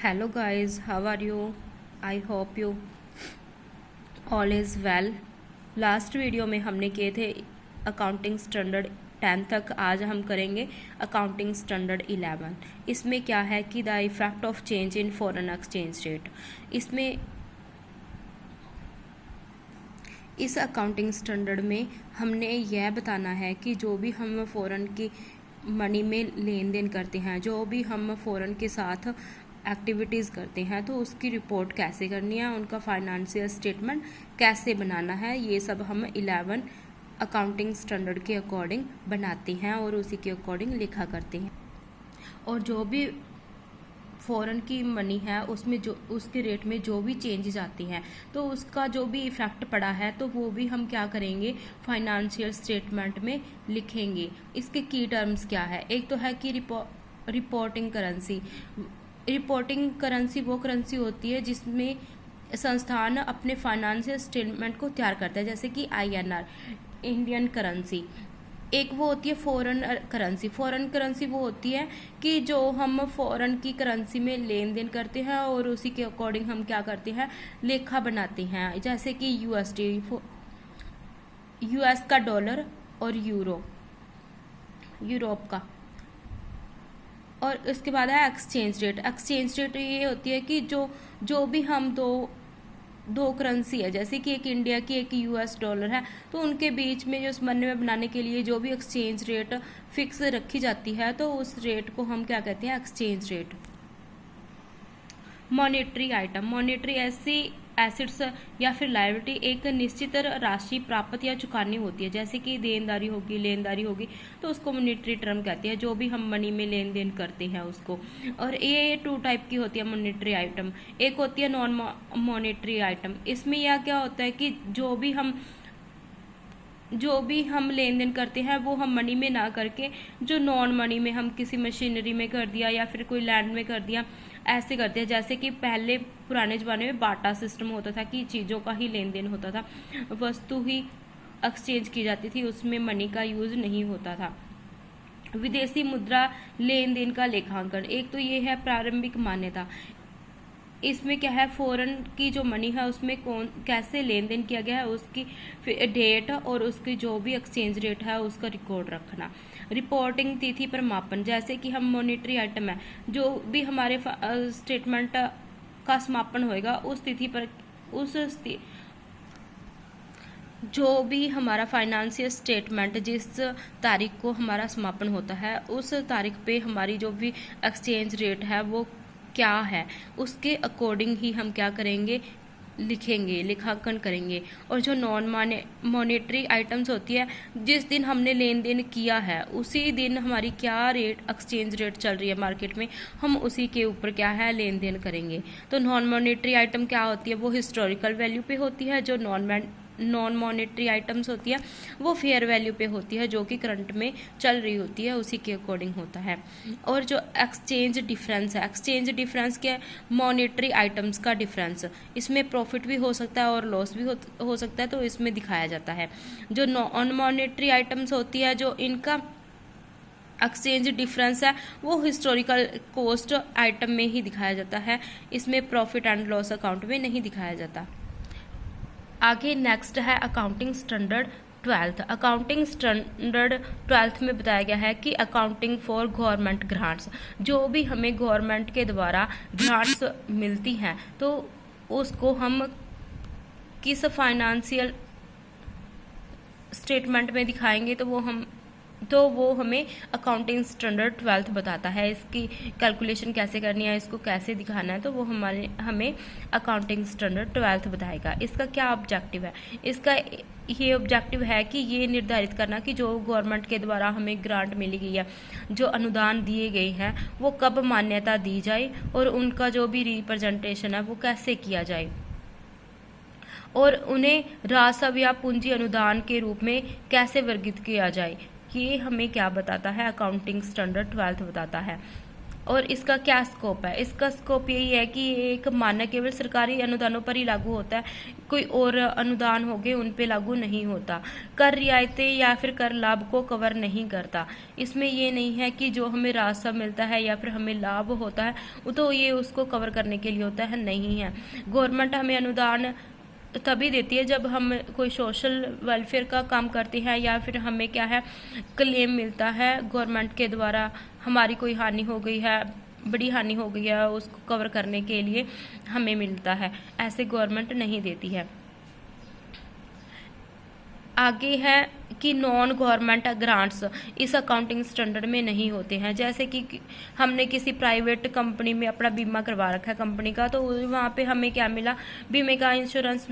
Hello guys, how are you? I hope you all is well. Last video में हमने किए थे accounting standard 10 तक। आज हम करेंगे अकाउंटिंग स्टैंडर्ड 11। इसमें क्या है कि the effect of change in foreign exchange rate. इसमें इस अकाउंटिंग स्टैंडर्ड में हमने यह बताना है कि जो भी हम फ़ॉरेन की मनी में लेन देन करते हैं, जो भी हम फ़ॉरेन के साथ एक्टिविटीज़ करते हैं, तो उसकी रिपोर्ट कैसे करनी है, उनका फाइनेंशियल स्टेटमेंट कैसे बनाना है, ये सब हम 11 अकाउंटिंग स्टैंडर्ड के अकॉर्डिंग बनाते हैं और उसी के अकॉर्डिंग लिखा करते हैं। और जो भी फ़ॉरेन की मनी है उसमें जो उसके रेट में जो भी चेंजेस आती हैं, तो उसका जो भी इफ़ेक्ट पड़ा है तो वो भी हम क्या करेंगे, फाइनेंशियल स्टेटमेंट में लिखेंगे। इसके की टर्म्स क्या है? एक तो है कि रिपोर्टिंग करेंसी। रिपोर्टिंग करेंसी वो करेंसी होती है जिसमें संस्थान अपने फाइनेंशियल स्टेटमेंट को तैयार करता है, जैसे कि INR, इंडियन करेंसी। एक वो होती है फॉरेन करेंसी। फॉरेन करेंसी वो होती है कि जो हम फॉरेन की करेंसी में लेन देन करते हैं और उसी के अकॉर्डिंग हम क्या करते हैं, लेखा बनाते हैं, जैसे कि USD, US का डॉलर और यूरोप का। और उसके बाद है एक्सचेंज रेट। एक्सचेंज रेट ये होती है कि जो भी हम दो करेंसी है, जैसे कि एक इंडिया की एक US डॉलर है, तो उनके बीच में जो समन्वय बनाने के लिए जो भी एक्सचेंज रेट फिक्स रखी जाती है, तो उस रेट को हम क्या कहते हैं, exchange rate. Monetary item. Monetary ऐसी एसेट्स या फिर लायबिलिटी एक निश्चित राशि प्राप्त या चुकानी होती है, जैसे कि देनदारी होगी, लेनदारी होगी, तो उसको मॉनेटरी टर्म कहते हैं, जो भी हम मनी में लेन देन करते हैं उसको। और ये 2 टाइप की होती है मॉनेटरी आइटम। एक होती है नॉन मॉनेटरी आइटम। इसमें यह क्या होता है कि जो भी हम लेन देन करते हैं वो हम मनी में ना करके जो नॉन मनी में हम किसी मशीनरी में कर दिया या फिर कोई लैंड में कर दिया, ऐसे करते हैं। जैसे कि पहले पुराने ज़माने में बाटा सिस्टम होता था कि चीज़ों का ही लेन देन होता था, वस्तु ही एक्सचेंज की जाती थी, उसमें मनी का यूज़ नहीं होता था। विदेशी मुद्रा लेन देन का लेखांकन। एक तो ये है प्रारंभिक मान्यता। इसमें क्या है, फॉरेन की जो मनी है उसमें कैसे लेन देन किया गया है, उसकी डेट और उसकी जो भी एक्सचेंज रेट है उसका रिकॉर्ड रखना। रिपोर्टिंग तिथि पर मापन। जैसे कि हम मॉनेटरी आइटम है, जो भी हमारे स्टेटमेंट का समापन होएगा उस तिथि पर, जो भी हमारा फाइनेंशियल स्टेटमेंट जिस तारीख को हमारा समापन होता है उस तारीख पे हमारी जो भी एक्सचेंज रेट है वो क्या है, उसके अकॉर्डिंग ही हम क्या करेंगे, लिखेंगे, लेखांकन करेंगे। और जो नॉन मॉनेटरी आइटम्स होती है, जिस दिन हमने लेन देन किया है उसी दिन हमारी क्या रेट, एक्सचेंज रेट चल रही है मार्केट में, हम उसी के ऊपर क्या है, लेन देन करेंगे। तो नॉन मॉनेटरी आइटम क्या होती है, वो हिस्टोरिकल वैल्यू पे होती है। जो नॉन मॉनेटरी आइटम्स होती है वो फेयर वैल्यू पे होती है, जो कि करंट में चल रही होती है, उसी के अकॉर्डिंग होता है। और जो एक्सचेंज डिफरेंस है, एक्सचेंज डिफरेंस क्या है, मॉनेटरी आइटम्स का डिफरेंस। इसमें प्रॉफिट भी हो सकता है और लॉस भी हो सकता है, तो इसमें दिखाया जाता है। जो नॉन मॉनेटरी आइटम्स होती है, जो इनका एक्सचेंज डिफरेंस है वो हिस्टोरिकल कॉस्ट आइटम में ही दिखाया जाता है, इसमें प्रॉफिट एंड लॉस अकाउंट में नहीं दिखाया जाता। आगे नेक्स्ट है अकाउंटिंग स्टैंडर्ड 12। अकाउंटिंग स्टैंडर्ड 12 में बताया गया है कि अकाउंटिंग फॉर गवर्नमेंट ग्रांट्स। जो भी हमें गवर्नमेंट के द्वारा ग्रांट्स मिलती हैं तो उसको हम किस फाइनेंशियल स्टेटमेंट में दिखाएंगे, तो वो हमें अकाउंटिंग स्टैंडर्ड 12 बताता है। इसकी कैलकुलेशन कैसे करनी है, इसको कैसे दिखाना है, तो वो हमें अकाउंटिंग स्टैंडर्ड 12 बताएगा। इसका क्या ऑब्जेक्टिव है, इसका ये ऑब्जेक्टिव है कि ये निर्धारित करना कि जो गवर्नमेंट के द्वारा हमें ग्रांट मिली गई है, जो अनुदान दिए गए हैं, वो कब मान्यता दी जाए और उनका जो भी रिप्रेजेंटेशन है वो कैसे किया जाए, और उन्हें राजस्व या पूंजी अनुदान के रूप में कैसे वर्गीकृत किया जाए। ये हमें क्या बताता है, अकाउंटिंग स्टैंडर्ड 12 बताता है। और इसका क्या स्कोप है? इसका स्कोप यही है कि ये एक मानक केवल सरकारी अनुदानों पर ही लागू होता है, कोई और अनुदान हो गए उन पे लागू नहीं होता। कर रियायतें या फिर कर लाभ को कवर नहीं करता। इसमें ये नहीं है कि जो हमें राजस्व मिलता है या फिर हमें लाभ होता है तो ये उसको कवर करने के लिए होता है, नहीं है। गवर्नमेंट हमें अनुदान तभी देती है जब हम कोई सोशल वेलफेयर का काम करते हैं या फिर हमें क्या है क्लेम मिलता है गवर्नमेंट के द्वारा, हमारी कोई हानि हो गई है, बड़ी हानि हो गई है, उसको कवर करने के लिए हमें मिलता है, ऐसे गवर्नमेंट नहीं देती है। आगे है कि नॉन गवर्नमेंट ग्रांट्स इस अकाउंटिंग स्टैंडर्ड में नहीं होते हैं। जैसे कि हमने किसी प्राइवेट कंपनी में अपना बीमा करवा रखा है कंपनी का, तो वहाँ पे हमें क्या मिला, बीमे का इंश्योरेंस